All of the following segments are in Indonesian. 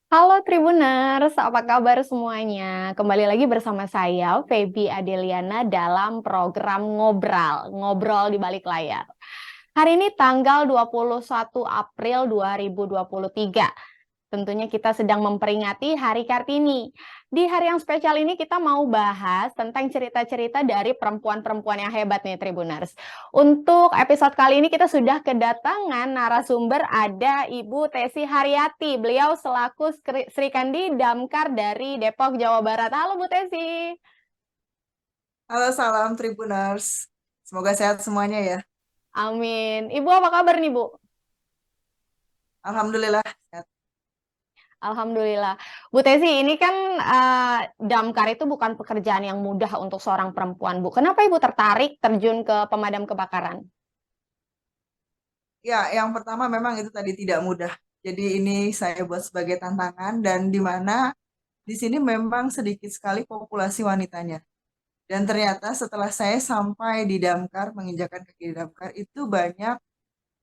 Halo Tribuners, apa kabar semuanya? Kembali lagi bersama saya, Feby Adeliana dalam program Ngobrol di Balik Layar. Hari ini tanggal 21 April 2023. Tentunya kita sedang memperingati Hari Kartini. Di hari yang spesial ini kita mau bahas tentang cerita-cerita dari perempuan-perempuan yang hebat nih Tribuners. Untuk episode kali ini kita sudah kedatangan narasumber, ada Ibu Tesi Haryati. Beliau selaku Sri Kandi Damkar dari Depok, Jawa Barat. Halo Bu Tesi. Halo, salam Tribuners. Semoga sehat semuanya ya. Amin. Ibu apa kabar nih Bu? Alhamdulillah sehat. Alhamdulillah. Bu Tesi, ini kan damkar itu bukan pekerjaan yang mudah untuk seorang perempuan, Bu. Kenapa Ibu tertarik terjun ke pemadam kebakaran? Ya, yang pertama memang itu tadi tidak mudah. Jadi ini saya buat sebagai tantangan dan di mana di sini memang sedikit sekali populasi wanitanya. Dan ternyata setelah saya sampai di Damkar, menginjakan kaki di Damkar, itu banyak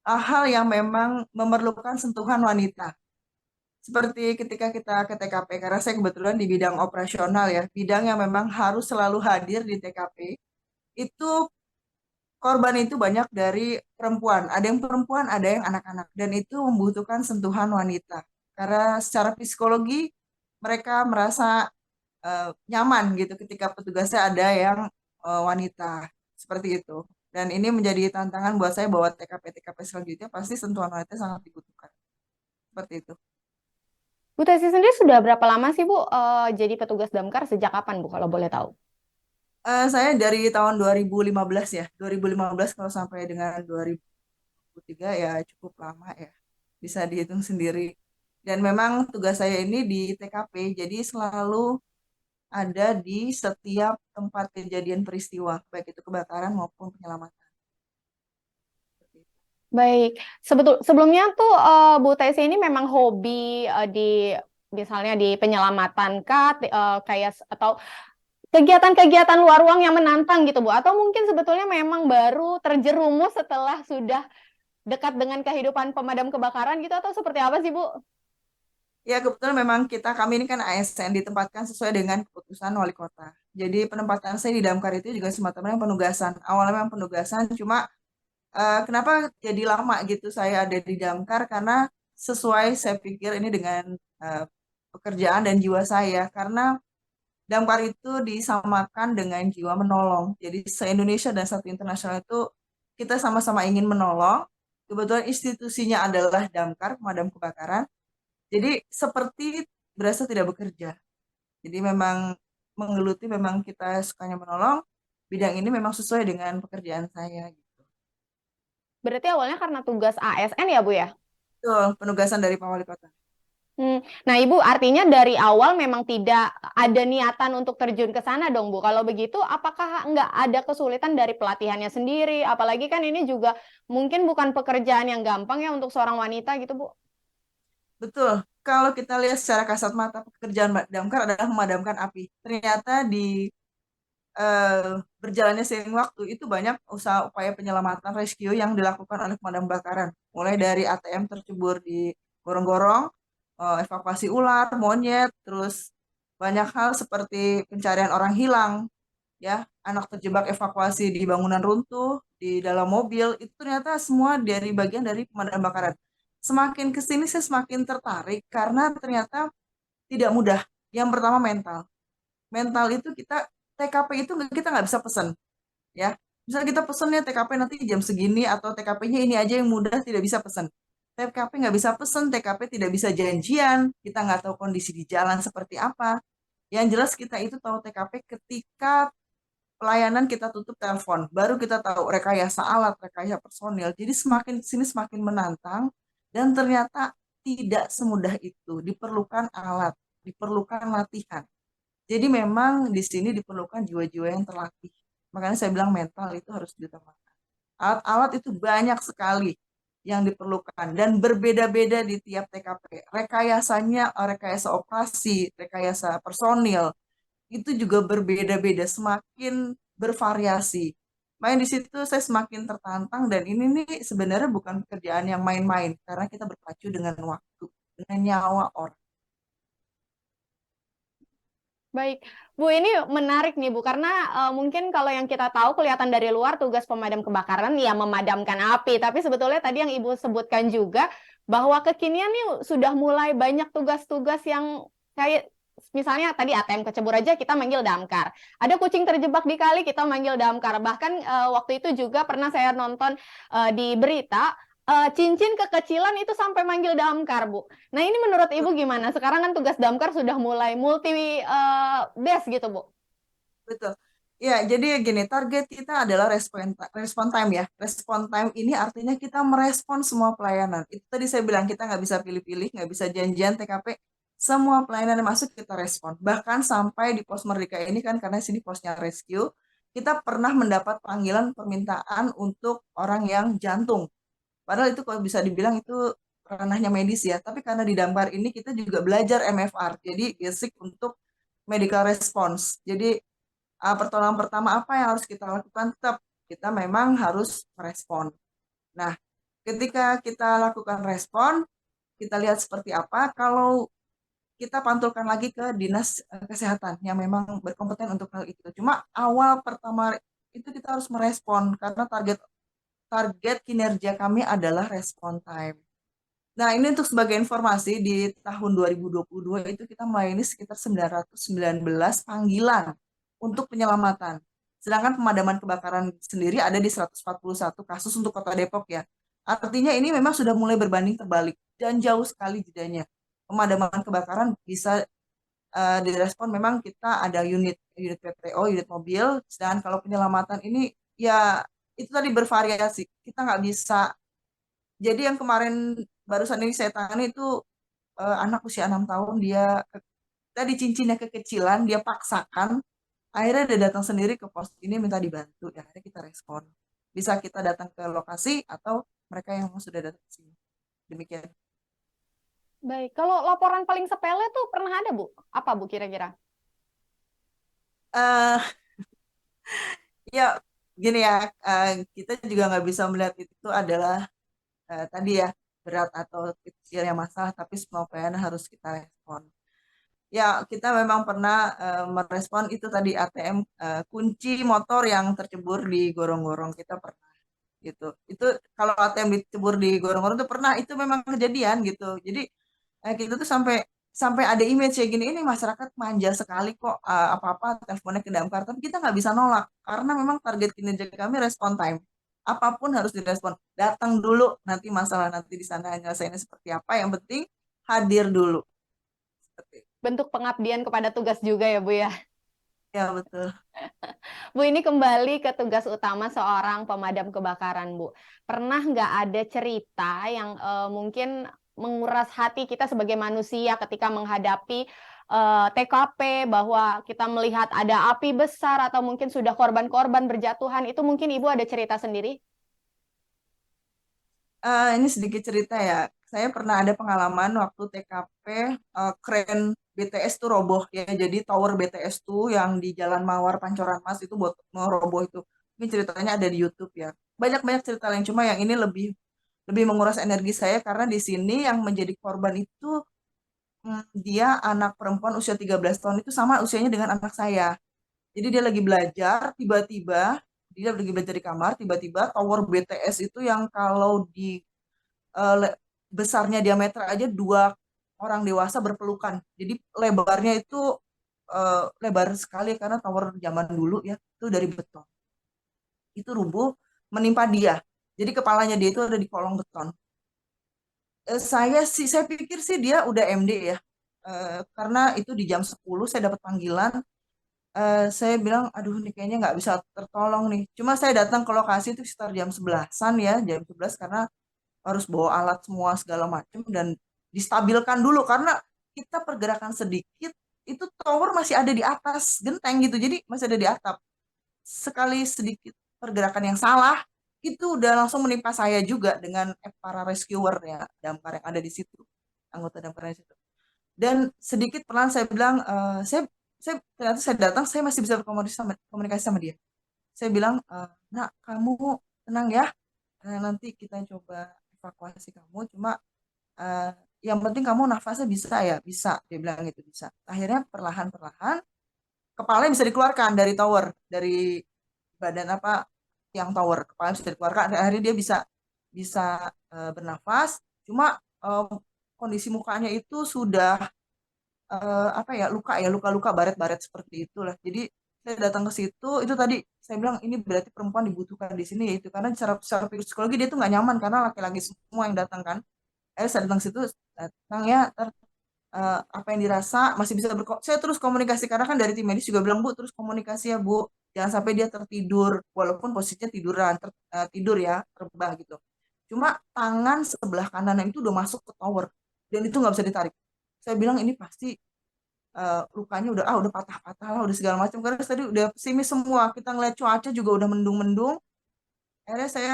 hal yang memang memerlukan sentuhan wanita. Seperti ketika kita ke TKP, karena saya kebetulan di bidang operasional ya, bidang yang memang harus selalu hadir di TKP, itu korban itu banyak dari perempuan. Ada yang perempuan, ada yang anak-anak. Dan itu membutuhkan sentuhan wanita. Karena secara psikologi mereka merasa nyaman gitu ketika petugasnya ada yang wanita. Seperti itu. Dan ini menjadi tantangan buat saya bahwa TKP-TKP selanjutnya pasti sentuhan wanita sangat dibutuhkan. Seperti itu. Bu Tesi sendiri sudah berapa lama sih Bu jadi petugas damkar? Sejak kapan Bu kalau boleh tahu? Saya dari tahun 2015 ya. 2015 kalau sampai dengan 2003 ya cukup lama ya. Bisa dihitung sendiri. Dan memang tugas saya ini di TKP, jadi selalu ada di setiap tempat kejadian peristiwa, baik itu kebakaran maupun penyelamatan. Baik, sebelumnya tuh Bu Tesi ini memang hobi di misalnya di penyelamatan kah, kayak atau kegiatan-kegiatan luar ruang yang menantang gitu Bu, atau mungkin sebetulnya memang baru terjerumus setelah sudah dekat dengan kehidupan pemadam kebakaran gitu, atau seperti apa sih Bu? Ya, kebetulan memang kami ini kan ASN ditempatkan sesuai dengan keputusan wali kota. Jadi penempatan saya di Damkar itu juga semata-mata penugasan. Awalnya memang penugasan, cuma kenapa jadi lama gitu saya ada di Damkar karena sesuai saya pikir ini dengan eh, pekerjaan dan jiwa saya. Karena Damkar itu disamakan dengan jiwa menolong. Jadi se-Indonesia dan satu internasional itu kita sama-sama ingin menolong. Kebetulan institusinya adalah Damkar, pemadam kebakaran. Jadi seperti berasa tidak bekerja. Jadi memang menggeluti, memang kita sukanya menolong. Bidang ini memang sesuai dengan pekerjaan saya gitu. Berarti awalnya karena tugas ASN ya Bu ya? Itu penugasan dari Pak Wali Kota. Hmm. Nah, Ibu artinya dari awal memang tidak ada niatan untuk terjun ke sana dong, Bu. Kalau begitu, apakah nggak ada kesulitan dari pelatihannya sendiri? Apalagi kan ini juga mungkin bukan pekerjaan yang gampang ya untuk seorang wanita gitu, Bu. Betul. Kalau kita lihat secara kasat mata pekerjaan Mbak Damkar adalah memadamkan api. Ternyata di berjalannya seiring waktu itu banyak usaha upaya penyelamatan rescue yang dilakukan oleh pemadam kebakaran. Mulai dari ATM tercebur di gorong-gorong, evakuasi ular, monyet, terus banyak hal seperti pencarian orang hilang, ya, anak terjebak evakuasi di bangunan runtuh, di dalam mobil, itu ternyata semua dari bagian dari pemadam kebakaran. Semakin ke sini saya semakin tertarik karena ternyata tidak mudah. Yang pertama mental. Mental itu TKP itu kita nggak bisa pesan, ya. Bisa kita pesennya TKP nanti jam segini atau TKP-nya ini aja yang mudah, tidak bisa pesan. TKP nggak bisa pesan, TKP tidak bisa janjian, kita nggak tahu kondisi di jalan seperti apa. Yang jelas kita itu tahu TKP ketika pelayanan kita tutup telepon, baru kita tahu rekayasa alat, rekayasa personil. Jadi semakin sini semakin menantang dan ternyata tidak semudah itu. Diperlukan alat, diperlukan latihan. Jadi memang di sini diperlukan jiwa-jiwa yang terlatih. Makanya saya bilang mental itu harus diutamakan. Alat-alat itu banyak sekali yang diperlukan dan berbeda-beda di tiap TKP. Rekayasanya, rekayasa operasi, rekayasa personil, itu juga berbeda-beda, semakin bervariasi. Main di situ saya semakin tertantang dan ini nih sebenarnya bukan pekerjaan yang main-main karena kita berpacu dengan waktu, dengan nyawa orang. Baik, Bu, ini menarik nih Bu, karena mungkin kalau yang kita tahu kelihatan dari luar tugas pemadam kebakaran ya memadamkan api, tapi sebetulnya tadi yang Ibu sebutkan juga bahwa kekinian nih sudah mulai banyak tugas-tugas yang kayak misalnya tadi ATM kecebur aja kita manggil damkar, ada kucing terjebak di kali kita manggil damkar, bahkan waktu itu juga pernah saya nonton di berita cincin kekecilan itu sampai manggil damkar Bu. Nah, ini menurut Ibu gimana? Sekarang kan tugas damkar sudah mulai multi desk gitu, Bu. Betul. Ya, jadi gini, target kita adalah respon time ya. Respon time ini artinya kita merespon semua pelayanan. Itu tadi saya bilang kita nggak bisa pilih-pilih, nggak bisa janjian TKP. Semua pelayanan yang masuk kita respon. Bahkan sampai di pos Merdeka ini kan karena sini posnya rescue, kita pernah mendapat panggilan permintaan untuk orang yang jantung. Padahal itu kalau bisa dibilang itu ranahnya medis ya. Tapi karena di Damkar ini kita juga belajar MFR, jadi basic untuk medical response. Jadi pertolongan pertama apa yang harus kita lakukan? Tetap kita memang harus merespon. Nah, ketika kita lakukan respon, kita lihat seperti apa. Kalau kita pantulkan lagi ke dinas kesehatan yang memang berkompeten untuk hal itu. Cuma awal pertama itu kita harus merespon karena target target kinerja kami adalah respon time. Nah, ini untuk sebagai informasi di tahun 2022 itu kita melayani sekitar 919 panggilan untuk penyelamatan. Sedangkan pemadaman kebakaran sendiri ada di 141 kasus untuk Kota Depok ya. Artinya ini memang sudah mulai berbanding terbalik dan jauh sekali jedanya. Pemadaman kebakaran bisa direspon memang kita ada unit unit PPO, unit mobil. Sedangkan kalau penyelamatan ini ya itu tadi bervariasi. Kita nggak bisa. Jadi yang kemarin barusan ini saya tangani itu anak usia 6 tahun dia tadi cincinnya kekecilan dia paksakan akhirnya dia datang sendiri ke pos ini minta dibantu ya akhirnya kita respon bisa kita datang ke lokasi atau mereka yang sudah datang ke sini demikian. Baik, kalau laporan paling sepele tuh pernah ada, Bu? Apa, Bu, kira-kira? eh Ya gini ya, kita juga nggak bisa melihat itu adalah tadi ya berat atau kecilnya masalah tapi semua pelayanan harus kita respon. Ya, kita memang pernah merespon itu tadi ATM kunci motor yang tercebur di gorong-gorong kita pernah gitu. Itu kalau ATM dicebur di gorong-gorong itu pernah itu memang kejadian gitu. Jadi kita tuh sampai sampai ada image kayak gini ini masyarakat manja sekali kok apa-apa teleponnya ke Damkar tapi kita nggak bisa nolak karena memang target kinerja kami respon time. Apapun harus direspon. Datang dulu nanti masalah nanti di sana nyelesainnya seperti apa yang penting hadir dulu. Seperti itu. Bentuk pengabdian kepada tugas juga ya, Bu ya. Ya betul. Bu, ini kembali ke tugas utama seorang pemadam kebakaran, Bu. Pernah nggak ada cerita yang mungkin menguras hati kita sebagai manusia ketika menghadapi TKP bahwa kita melihat ada api besar atau mungkin sudah korban-korban berjatuhan, itu mungkin Ibu ada cerita sendiri? Ini sedikit cerita ya. Saya pernah ada pengalaman waktu TKP kren BTS tuh roboh ya. Jadi tower BTS tuh yang di Jalan Mawar Pancoran Mas itu buat mau roboh itu. Ini ceritanya ada di YouTube ya. Banyak-banyak cerita lain cuma yang ini lebih lebih menguras energi saya karena di sini yang menjadi korban itu dia anak perempuan usia 13 tahun itu sama usianya dengan anak saya. Jadi dia lagi belajar, tiba-tiba dia lagi belajar di kamar, tiba-tiba tower BTS itu yang kalau di eh, le- besarnya diameter aja dua orang dewasa berpelukan. Jadi lebarnya itu lebar sekali karena tower zaman dulu ya itu dari beton. Itu rubuh menimpa dia. Jadi kepalanya dia itu ada di kolong beton. Saya pikir sih dia udah MD ya. Karena itu di jam 10 saya dapat panggilan. Saya bilang, aduh ini kayaknya nggak bisa tertolong nih. Cuma saya datang ke lokasi itu sekitar jam 11-an ya, jam 11 karena harus bawa alat semua segala macam dan distabilkan dulu karena kita pergerakan sedikit itu tower masih ada di atas genteng gitu jadi masih ada di atap sekali sedikit pergerakan yang salah itu udah langsung menimpa saya juga dengan para rescuer ya damkar yang ada di situ anggota damkar di situ dan sedikit pelan saya bilang saya ternyata saya datang saya masih bisa komunikasi sama dia saya bilang nak kamu tenang ya. Nanti kita coba evakuasi kamu cuma eh, yang penting kamu nafasnya bisa ya bisa dia bilang gitu bisa akhirnya perlahan-perlahan kepalanya bisa dikeluarkan dari tower, dari badan apa yang tower, kepala bisa dikeluarkan, akhirnya dia bisa bisa bernafas. Cuma kondisi mukanya itu sudah apa ya, luka-luka baret-baret seperti itulah. Jadi saya datang ke situ, itu tadi saya bilang ini berarti perempuan dibutuhkan di sini, yaitu karena secara psikologi dia tuh nggak nyaman karena laki-laki semua yang datang kan. Saya datang ke situ, datang ya, apa yang dirasa masih bisa saya terus komunikasi karena kan dari tim medis juga bilang, Bu, terus komunikasi ya, Bu, jangan sampai dia tertidur walaupun posisinya tiduran, tidur ya, rebah gitu. Cuma tangan sebelah kanan itu udah masuk ke tower dan itu nggak bisa ditarik. Saya bilang ini pasti lukanya udah patah-patah lah, udah segala macam karena tadi udah pesimis semua, kita ngeliat cuaca juga udah mendung-mendung. Akhirnya saya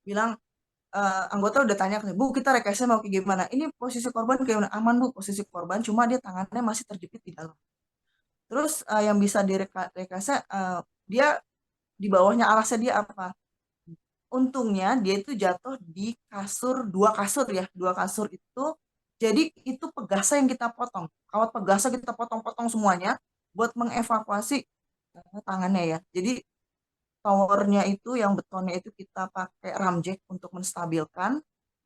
bilang, anggota udah tanya ke saya, Bu, kita rekesnya mau kayak gimana? Ini posisi korban kayak gimana? Aman, Bu, posisi korban, cuma dia tangannya masih terjepit di dalam. Terus yang bisa direkesnya, dia di bawahnya alasnya dia apa? Untungnya dia itu jatuh di kasur, dua kasur ya, dua kasur itu. Jadi itu pegasnya yang kita potong. Kawat pegasnya kita potong-potong semuanya buat mengevakuasi tangannya ya. Jadi towernya itu yang betonnya itu kita pakai ramjek untuk menstabilkan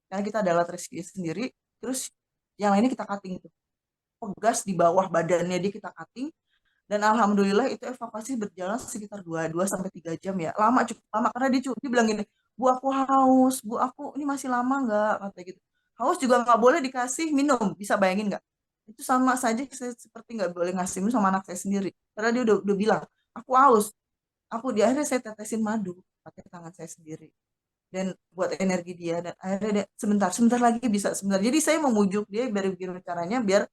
karena kita ada alat rescue sendiri. Terus yang lainnya kita cutting itu. Pegas di bawah badannya dia kita cutting dan alhamdulillah itu evakuasi berjalan sekitar 2 sampai 3 jam ya. Lama, cukup lama karena dia bilang gini, Bu, aku haus, Bu, aku ini masih lama nggak, kata gitu. Haus juga nggak boleh dikasih minum, bisa bayangin nggak? Itu sama saja saya seperti nggak boleh ngasih minum sama anak saya sendiri. Karena dia udah bilang, aku haus. Aku di akhirnya saya tetesin madu pakai tangan saya sendiri dan buat energi dia, dan akhirnya dia, sebentar sebentar lagi bisa, sebentar. Jadi saya memujuk dia biar gimana caranya biar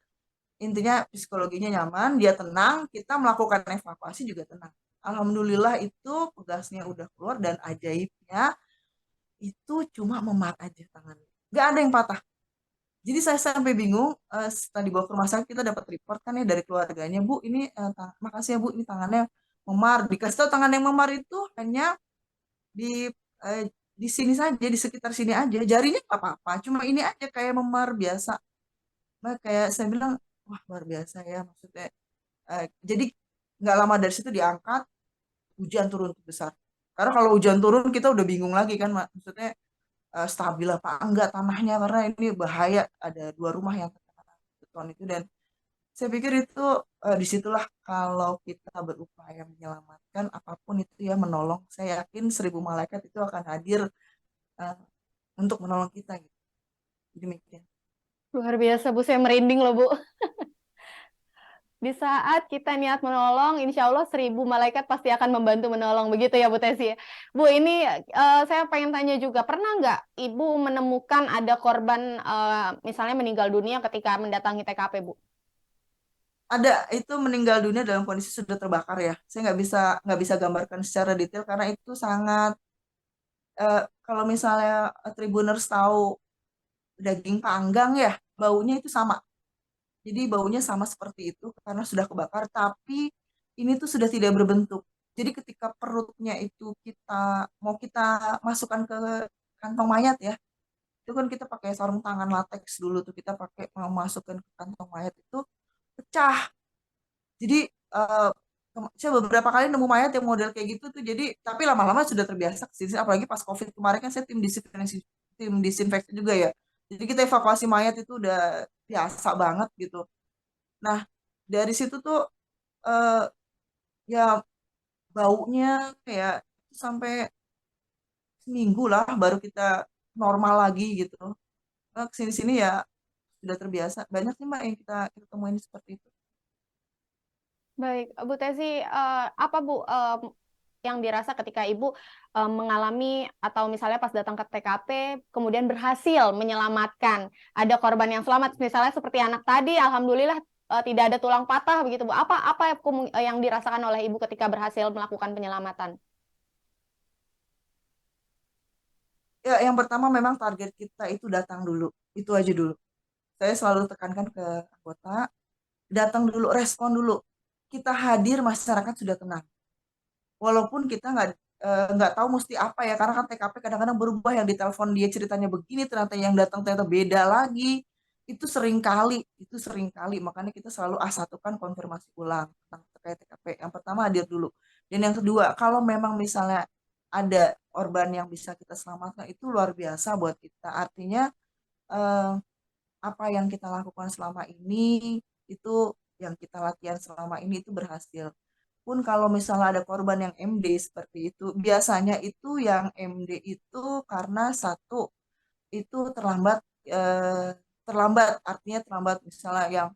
intinya psikologinya nyaman, dia tenang, kita melakukan evakuasi juga tenang. Alhamdulillah itu pegasnya udah keluar dan ajaibnya itu cuma memar aja tangannya. Nggak ada yang patah. Jadi saya sampai bingung, setelah dibawa ke rumah sakit kita dapat report kan ya dari keluarganya, Bu, ini makasih ya, Bu, ini tangannya memar. Dikasih tahu tangan yang memar itu hanya di di sini saja, di sekitar sini aja. Jarinya nggak apa-apa, cuma ini aja kayak memar biasa. Nah, kayak saya bilang, wah luar biasa ya maksudnya. Jadi nggak lama dari situ diangkat, hujan turun besar. Karena kalau hujan turun kita udah bingung lagi kan, maksudnya stabil apa enggak tanahnya karena ini bahaya, ada 2 rumah yang terkena beton itu. Dan saya pikir itu disitulah kalau kita berupaya menyelamatkan apapun itu ya, menolong, saya yakin 1.000 malaikat itu akan hadir eh, untuk menolong kita gitu. Demikian. Luar biasa, Bu. Saya merinding loh, Bu. Di saat kita niat menolong, insya Allah 1.000 malaikat pasti akan membantu menolong. Begitu ya, Bu Tesi. Bu, ini saya pengen tanya juga, pernah nggak Ibu menemukan ada korban misalnya meninggal dunia ketika mendatangi TKP, Bu? Ada, itu meninggal dunia dalam kondisi sudah terbakar ya. Saya nggak bisa gambarkan secara detail karena itu sangat kalau misalnya Tribuners tahu daging panggang ya, baunya itu sama. Jadi baunya sama seperti itu karena sudah kebakar, tapi ini tuh sudah tidak berbentuk. Jadi ketika perutnya itu kita masukkan ke kantong mayat ya, itu kan kita pakai sarung tangan lateks dulu tuh, kita pakai mau masukkan ke kantong mayat itu pecah. Jadi eh, saya beberapa kali nemu mayat yang model kayak gitu tuh. Jadi tapi lama-lama sudah terbiasa ke sini. Apalagi pas COVID kemarin kan saya tim disinfeksi juga ya. Jadi kita evakuasi mayat itu udah biasa banget gitu. Nah dari situ tuh eh, ya baunya kayak sampai seminggu lah baru kita normal lagi gitu. Nah, kesini-sini ya sudah terbiasa. Banyak sih Mbak yang kita temuin seperti itu. Baik, Bu Tesi, apa Bu yang dirasa ketika Ibu mengalami atau misalnya pas datang ke TKP kemudian berhasil menyelamatkan ada korban yang selamat, misalnya seperti anak tadi, alhamdulillah tidak ada tulang patah begitu Bu. Apa yang dirasakan oleh Ibu ketika berhasil melakukan penyelamatan? Ya, yang pertama memang target kita itu datang dulu. Itu aja dulu. Saya selalu tekankan ke anggota, datang dulu, respon dulu. Kita hadir, masyarakat sudah tenang. Walaupun kita nggak tahu mesti apa ya, karena kan TKP kadang-kadang berubah, yang ditelepon dia ceritanya begini, ternyata yang datang ternyata beda lagi. itu sering kali makanya kita selalu A1 kan konfirmasi ulang tentang terkait TKP. Yang pertama hadir dulu. Dan yang kedua, kalau memang misalnya ada korban yang bisa kita selamatkan itu luar biasa buat kita. Artinya eh, apa yang kita lakukan selama ini itu yang kita latihan selama ini itu berhasil. Pun kalau misalnya ada korban yang MD seperti itu, biasanya itu yang MD itu karena satu itu eh, terlambat artinya terlambat misalnya yang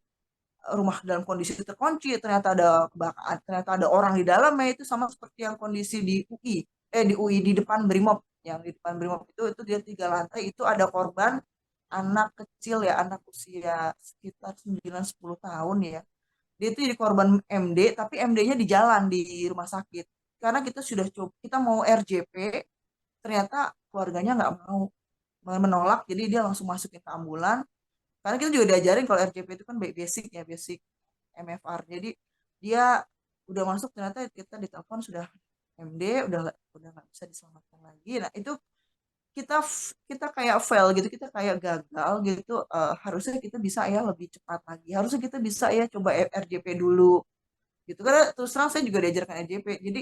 rumah dalam kondisi terkunci ternyata ada kebakaran ternyata ada orang di dalamnya itu sama seperti yang kondisi di UI di UI di depan Brimob yang di depan Brimob itu dia 3 lantai itu ada korban anak kecil ya anak usia sekitar 9-10 tahun ya dia itu jadi korban MD tapi MD-nya di jalan di rumah sakit karena kita sudah coba kita mau RJP ternyata keluarganya nggak mau menolak jadi dia langsung masukin ke ambulan karena kita juga diajarin kalau RJP itu kan basic ya basic MFR jadi dia udah masuk ternyata kita ditelepon sudah MD udah nggak bisa diselamatkan lagi nah itu kita kita kayak fail gitu kita kayak gagal gitu. Harusnya kita bisa ya lebih cepat lagi harusnya kita bisa ya coba RJP dulu gitu karena terus terang saya juga diajarkan RJP jadi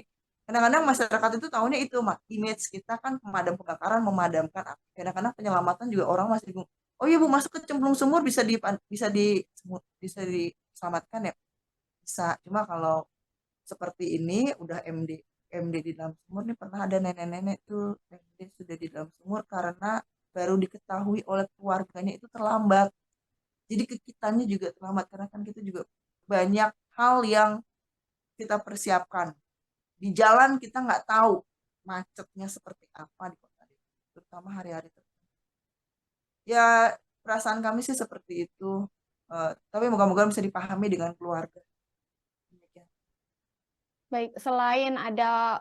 kadang-kadang masyarakat itu tahunya itu image kita kan pemadam kebakaran memadamkan api kadang-kadang penyelamatan juga orang masih bingung oh iya bu masuk ke cemplung sumur bisa diselamatkan ya bisa cuma kalau seperti ini udah MD di dalam sumur nih pernah ada nenek-nenek tuh MD sudah di dalam sumur karena baru diketahui oleh keluarganya itu terlambat jadi ke kitanya juga terlambat karena kan kita juga banyak hal yang kita persiapkan di jalan kita nggak tahu macetnya seperti apa di kota Depok, terutama hari-hari tertentu. Ya perasaan kami sih seperti itu. Tapi moga-moga bisa dipahami dengan keluarga. Demikian. Baik, selain ada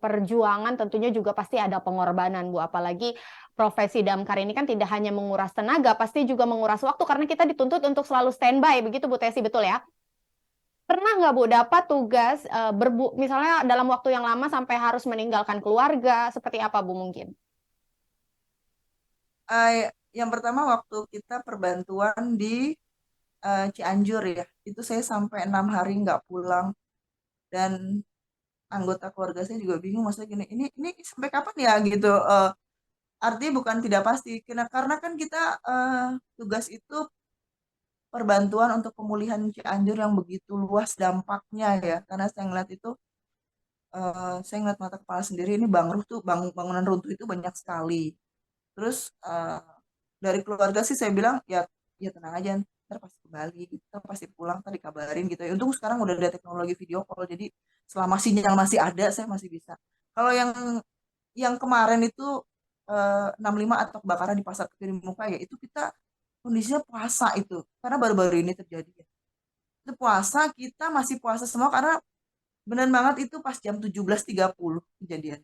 perjuangan, tentunya juga pasti ada pengorbanan, Bu. Apalagi profesi damkar ini kan tidak hanya menguras tenaga, pasti juga menguras waktu karena kita dituntut untuk selalu standby, begitu Bu Tesi, betul ya? Pernah nggak Bu dapat tugas misalnya dalam waktu yang lama sampai harus meninggalkan keluarga, seperti apa Bu mungkin? Yang pertama waktu kita perbantuan di Cianjur ya, itu saya sampai 6 hari nggak pulang dan anggota keluarga saya juga bingung maksudnya gini, ini sampai kapan ya gitu. Artinya bukan tidak pasti, karena kan kita tugas itu perbantuan untuk pemulihan Cianjur yang begitu luas dampaknya ya, karena saya ngeliat mata kepala sendiri ini bangunan runtuh itu banyak sekali. Terus dari keluarga sih saya bilang ya ya tenang aja ntar pasti kembali kita pasti pulang tadi kabarin gitu ya untung sekarang udah ada teknologi video call jadi selama sinyal masih ada saya masih bisa kalau yang kemarin itu 65 atau kebakaran di pasar Muka ya itu kita kondisinya puasa itu karena baru-baru ini terjadi ya itu puasa kita masih puasa semua karena benar banget itu pas jam 17.30 kejadian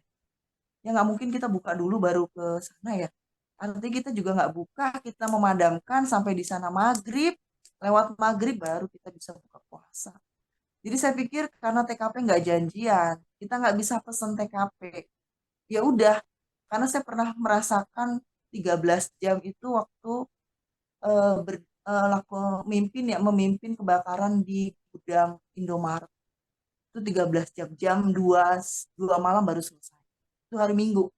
ya nggak mungkin kita buka dulu baru ke sana ya artinya kita juga nggak buka kita memadamkan sampai di sana maghrib lewat maghrib baru kita bisa buka puasa jadi saya pikir karena TKP nggak janjian kita nggak bisa pesen TKP ya udah karena saya pernah merasakan 13 jam itu waktu eh, ber, laku memimpin kebakaran di gudang Indomaret itu 13 jam jam 2 malam baru selesai itu hari Minggu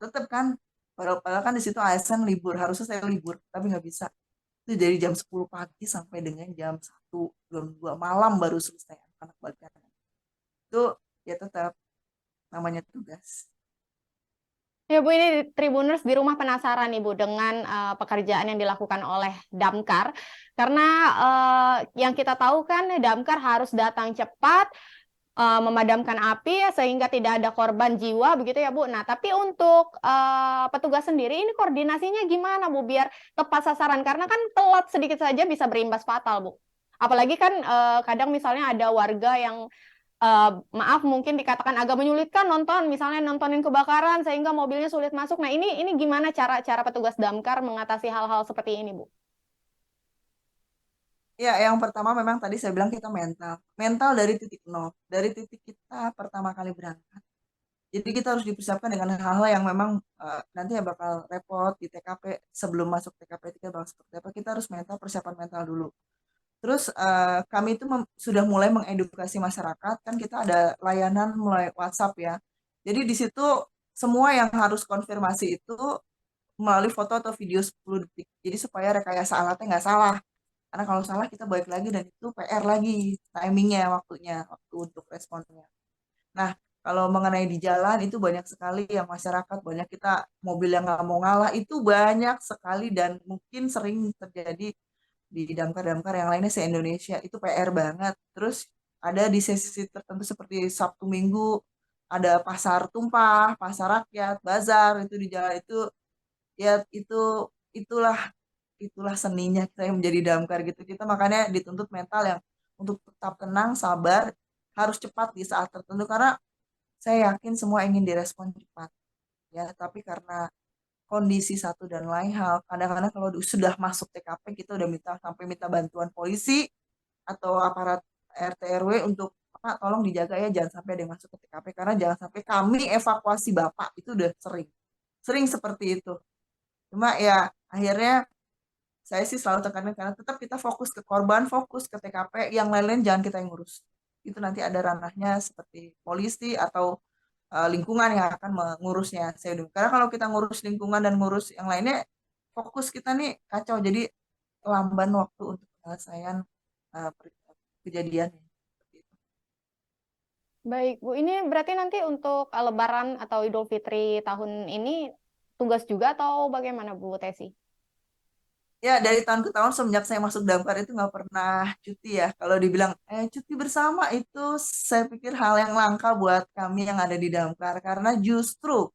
tetap kan padahal kan di situ ASN libur harusnya saya libur tapi nggak bisa itu dari jam 10 pagi sampai dengan jam 1 jam 2 malam baru selesai anak balik kanan itu ya tetap namanya tugas. Ya Bu, ini Tribuners di rumah penasaran nih Bu dengan pekerjaan yang dilakukan oleh Damkar. Karena yang kita tahu kan Damkar harus datang cepat, memadamkan api ya, sehingga tidak ada korban jiwa begitu ya Bu. Nah, tapi untuk petugas sendiri ini koordinasinya gimana Bu biar tepat sasaran? Karena kan telat sedikit saja bisa berimbas fatal Bu. Apalagi kan kadang misalnya ada warga yang eh, maaf mungkin dikatakan agak menyulitkan nonton, misalnya nontonin kebakaran sehingga mobilnya sulit masuk. Nah, ini gimana cara petugas damkar mengatasi hal-hal seperti ini, Bu? Ya yang pertama memang tadi saya bilang kita mental dari titik nol dari titik kita pertama kali berangkat Jadi kita harus dipersiapkan dengan hal-hal yang memang nanti ya bakal repot di TKP. Sebelum masuk TKP kita bakal seperti apa, kita harus persiapan mental dulu. Terus kami itu sudah mulai mengedukasi masyarakat, kan kita ada layanan mulai WhatsApp ya. Jadi di situ semua yang harus konfirmasi itu melalui foto atau video 10 detik. Jadi supaya rekayasa alatnya nggak salah. Karena kalau salah kita balik lagi dan itu PR lagi timingnya, waktu untuk responnya. Nah, kalau mengenai di jalan itu banyak sekali yang masyarakat, banyak kita mobil yang nggak mau ngalah itu banyak sekali dan mungkin sering terjadi di damkar-damkar yang lainnya se-Indonesia. Itu PR banget. Terus ada di sesi tertentu seperti Sabtu Minggu, ada pasar tumpah, pasar rakyat, bazar itu di jalan itu, ya itulah itulah seninya kita yang menjadi damkar gitu. Kita makanya dituntut mental yang untuk tetap tenang, sabar, harus cepat di saat tertentu karena saya yakin semua ingin direspon cepat ya, tapi karena kondisi satu dan lain hal, kadang-kadang kalau sudah masuk TKP kita udah sampai minta bantuan polisi atau aparat RT RW untuk Pak tolong dijaga ya jangan sampai ada yang masuk ke TKP karena jangan sampai kami evakuasi Bapak itu udah sering sering seperti itu. Cuma ya akhirnya saya sih selalu tekankan karena tetap kita fokus ke korban, fokus ke TKP, yang lain-lain jangan kita yang ngurus. Itu nanti ada ranahnya seperti polisi atau lingkungan yang akan mengurusnya. Karena kalau kita ngurus lingkungan dan ngurus yang lainnya, fokus kita nih kacau. Jadi lamban waktu untuk penyelesaian kejadian. Baik, Bu. Ini berarti nanti untuk Lebaran atau Idul Fitri tahun ini tugas juga atau bagaimana, Bu Tesi? Ya, dari tahun ke tahun semenjak saya masuk Damkar itu nggak pernah cuti ya. Kalau dibilang, cuti bersama itu saya pikir hal yang langka buat kami yang ada di Damkar. Karena justru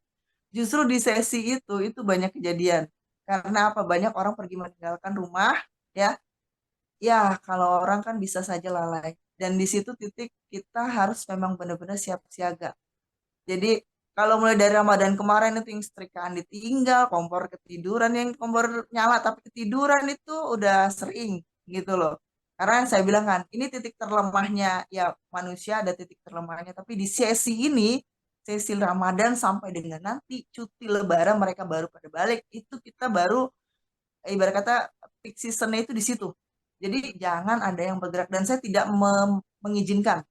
di sesi itu banyak kejadian. Karena apa? Banyak orang pergi meninggalkan rumah, ya. Ya, kalau orang kan bisa saja lalai. Dan di situ titik kita harus memang benar-benar siap siaga. Jadi kalau mulai dari Ramadan kemarin itu yang setrikaan ditinggal, kompor ketiduran, yang kompor nyala tapi ketiduran itu udah sering gitu loh. Karena saya bilang kan, ini titik terlemahnya ya manusia ada titik terlemahnya. Tapi di sesi ini, sesi Ramadan sampai dengan nanti cuti Lebaran mereka baru pada balik, itu kita baru ibarat kata peak seasonnya itu di situ. Jadi jangan ada yang bergerak dan saya tidak mengizinkan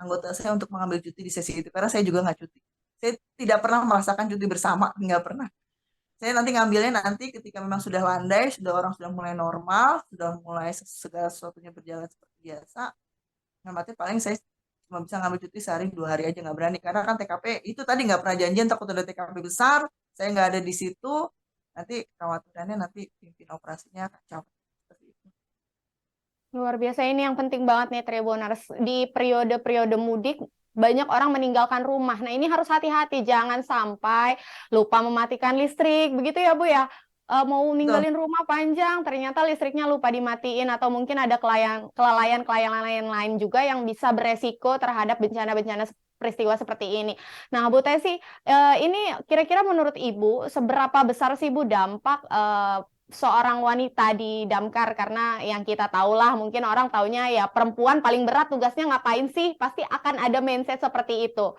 anggota saya untuk mengambil cuti di sesi itu karena saya juga nggak cuti. Saya tidak pernah merasakan cuti bersama, nggak pernah. Saya nanti ngambilnya nanti ketika memang sudah landai, sudah orang sudah mulai normal, sudah mulai segala sesuatunya berjalan seperti biasa. Nah, berarti paling saya cuma bisa ngambil cuti sehari 2 hari aja nggak berani karena kan TKP itu tadi nggak pernah janjian takut ada TKP besar, saya nggak ada di situ, nanti khawatirannya nanti pimpin operasinya kacau. Seperti itu. Luar biasa ini yang penting banget nih Tribuners. Di periode-periode mudik banyak orang meninggalkan rumah. Nah, ini harus hati-hati jangan sampai lupa mematikan listrik. Begitu ya, Bu ya. Mau Betul. ninggalin rumah panjang, ternyata listriknya lupa dimatiin atau mungkin ada kelalaian-kelalaian lain juga yang bisa beresiko terhadap bencana-bencana peristiwa seperti ini. Nah, Bu Tesi, ini kira-kira menurut Ibu seberapa besar sih Bu dampak seorang wanita di damkar karena yang kita tahulah mungkin orang taunya ya perempuan paling berat tugasnya ngapain sih pasti akan ada mindset seperti itu.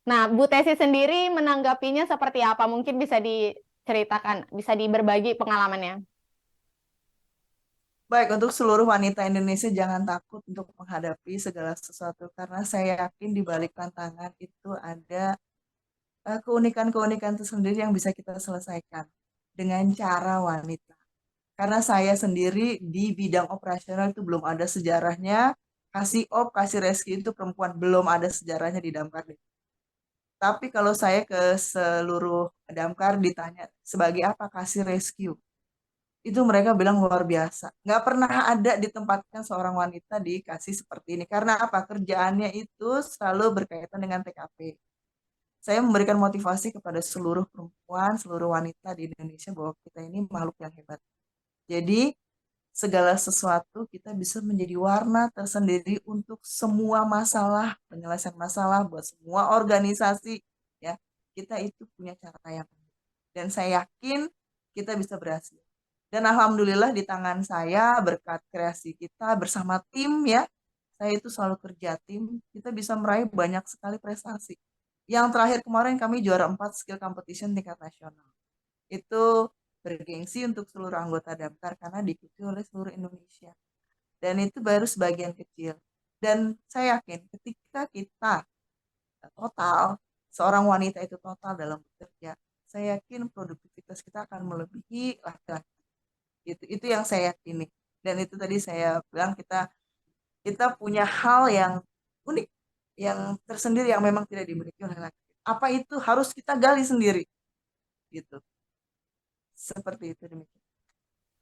Nah, Bu Tesi sendiri menanggapinya seperti apa? Mungkin bisa diceritakan, bisa diberbagi pengalamannya. Baik, untuk seluruh wanita Indonesia jangan takut untuk menghadapi segala sesuatu karena saya yakin di balik tantangan itu ada keunikan-keunikan tersendiri yang bisa kita selesaikan dengan cara wanita. Karena saya sendiri di bidang operasional itu belum ada sejarahnya, kasih rescue itu perempuan belum ada sejarahnya di Damkar. Tapi kalau saya ke seluruh Damkar ditanya sebagai apa kasih rescue, itu mereka bilang luar biasa. Nggak pernah ada ditempatkan seorang wanita dikasih seperti ini. Karena apa? Kerjaannya itu selalu berkaitan dengan TKP. Saya memberikan motivasi kepada seluruh perempuan, seluruh wanita di Indonesia bahwa kita ini makhluk yang hebat. Jadi segala sesuatu kita bisa menjadi warna tersendiri untuk semua masalah, penyelesaian masalah buat semua organisasi ya. Kita itu punya cara yang unik. Dan saya yakin kita bisa berhasil. Dan alhamdulillah di tangan saya berkat kreasi kita bersama tim ya. Saya itu selalu kerja tim, kita bisa meraih banyak sekali prestasi. Yang terakhir kemarin kami juara 4 skill competition tingkat nasional. Itu bergengsi untuk seluruh anggota Damkar karena diikuti oleh seluruh Indonesia. Dan itu baru sebagian kecil. Dan saya yakin ketika kita total, seorang wanita itu total dalam bekerja, saya yakin produktivitas kita akan melebihi laki-laki. Itu yang saya yakini. Dan itu tadi saya bilang kita kita punya hal yang unik, yang tersendiri yang memang tidak dimiliki oleh laki. Apa itu harus kita gali sendiri, gitu. Seperti itu demikian.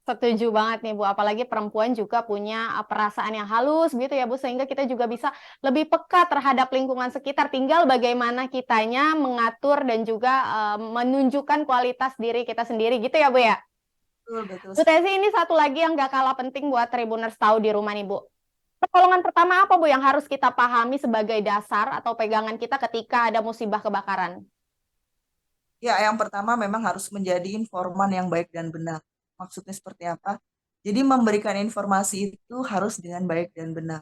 Setuju banget nih Bu, apalagi perempuan juga punya perasaan yang halus gitu ya Bu, sehingga kita juga bisa lebih peka terhadap lingkungan sekitar. Tinggal bagaimana kitanya mengatur dan juga menunjukkan kualitas diri kita sendiri gitu ya Bu ya. Betul, betul. Bu Tesi, ini satu lagi yang gak kalah penting buat Tribuners tahu di rumah nih Bu. Pertolongan pertama apa Bu yang harus kita pahami sebagai dasar atau pegangan kita ketika ada musibah kebakaran? Ya, yang pertama memang harus menjadi informan yang baik dan benar. Maksudnya seperti apa? Jadi memberikan informasi itu harus dengan baik dan benar.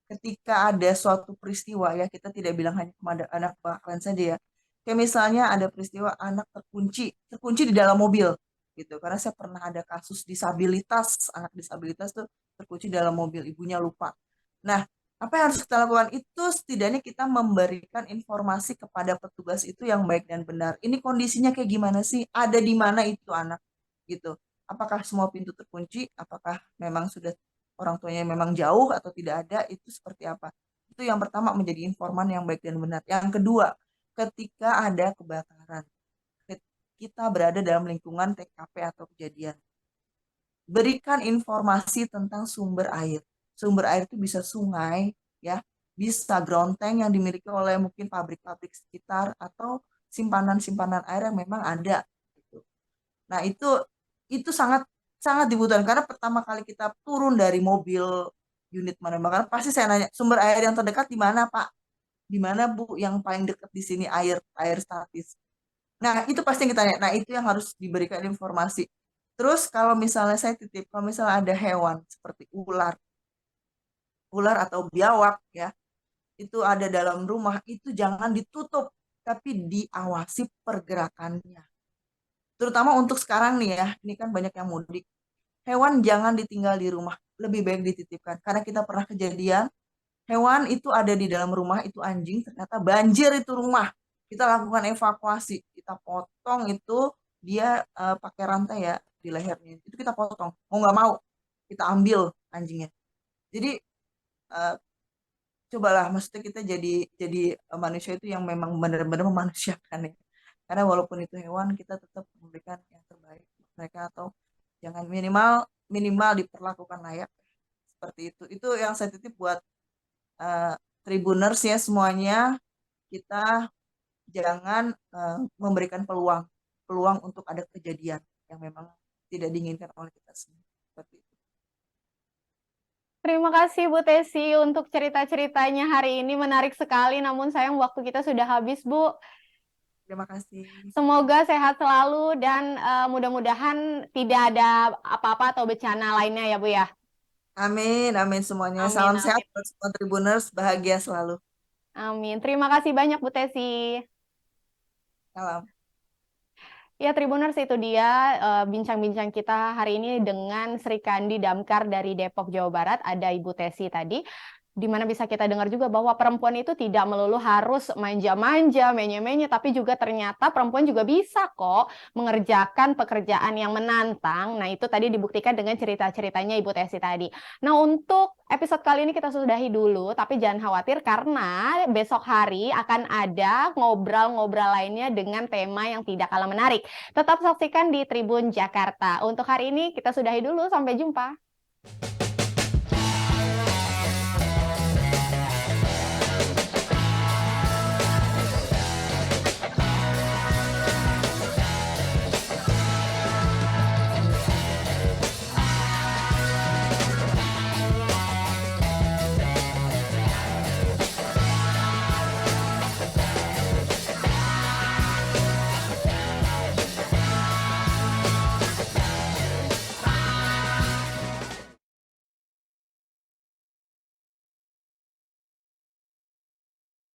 Ketika ada suatu peristiwa ya, kita tidak bilang hanya kepada anak kebakaran saja ya. Kayak misalnya ada peristiwa anak terkunci di dalam mobil gitu. Karena saya pernah ada kasus disabilitas, anak disabilitas tuh terkunci di dalam mobil, ibunya lupa. Nah, apa yang harus kita lakukan itu setidaknya kita memberikan informasi kepada petugas itu yang baik dan benar. Ini kondisinya kayak gimana sih? Ada di mana itu anak gitu. Apakah semua pintu terkunci? Apakah memang sudah orang tuanya memang jauh atau tidak ada? Itu seperti apa? Itu yang pertama menjadi informan yang baik dan benar. Yang kedua, ketika ada kebakaran, kita berada dalam lingkungan TKP atau kejadian, berikan informasi tentang sumber air. Sumber air itu bisa sungai, ya, bisa ground tank yang dimiliki oleh mungkin pabrik-pabrik sekitar atau simpanan-simpanan air yang memang ada. Gitu. Nah itu sangat sangat dibutuhkan karena pertama kali kita turun dari mobil unit pemadam pasti saya nanya sumber air yang terdekat di mana Pak? Di mana Bu yang paling dekat di sini air air statis? Nah, itu pasti yang kita tanya. Nah, itu yang harus diberikan informasi. Terus kalau misalnya saya titip, kalau misalnya ada hewan seperti ular, ular atau biawak ya, itu ada dalam rumah, itu jangan ditutup, tapi diawasi pergerakannya. Terutama untuk sekarang nih ya, ini kan banyak yang mudik. Hewan jangan ditinggal di rumah, lebih baik dititipkan. Karena kita pernah kejadian, hewan itu ada di dalam rumah, itu anjing, ternyata banjir itu rumah. Kita lakukan evakuasi, kita potong itu, dia pakai rantai ya di lehernya. Itu kita potong, mau nggak mau, kita ambil anjingnya. Jadi eh, cobalah, maksudnya kita jadi manusia itu yang memang benar-benar memanusiakan ya. Karena walaupun itu hewan, kita tetap memberikan yang terbaik untuk mereka atau jangan minimal minimal diperlakukan layak seperti itu. Itu yang saya titip buat eh, Tribuners ya semuanya, kita jangan memberikan peluang peluang untuk ada kejadian yang memang tidak diinginkan oleh kita semua. Seperti itu. Terima kasih Bu Tesi untuk cerita-ceritanya hari ini menarik sekali, namun sayang waktu kita sudah habis Bu. Terima kasih. Semoga sehat selalu dan mudah-mudahan tidak ada apa-apa atau bencana lainnya ya Bu ya. Amin, amin semuanya. Amin, Salam sehat amin, buat semua Tribuners, bahagia selalu. amin. Terima kasih banyak Bu Tesi. Salam. Ya, Tribuners, itu dia bincang-bincang kita hari ini dengan Sri Kandi Damkar dari Depok, Jawa Barat. Ada Ibu Tesi tadi, di mana bisa kita dengar juga bahwa perempuan itu tidak melulu harus manja-manja, menye-menye, tapi juga ternyata perempuan juga bisa kok mengerjakan pekerjaan yang menantang. Nah, itu tadi dibuktikan dengan cerita-ceritanya Ibu Tesi tadi. Nah, untuk episode kali ini kita sudahi dulu, tapi jangan khawatir karena besok hari akan ada ngobrol-ngobrol lainnya dengan tema yang tidak kalah menarik. Tetap saksikan di Tribun Jakarta. Untuk hari ini kita sudahi dulu, sampai jumpa.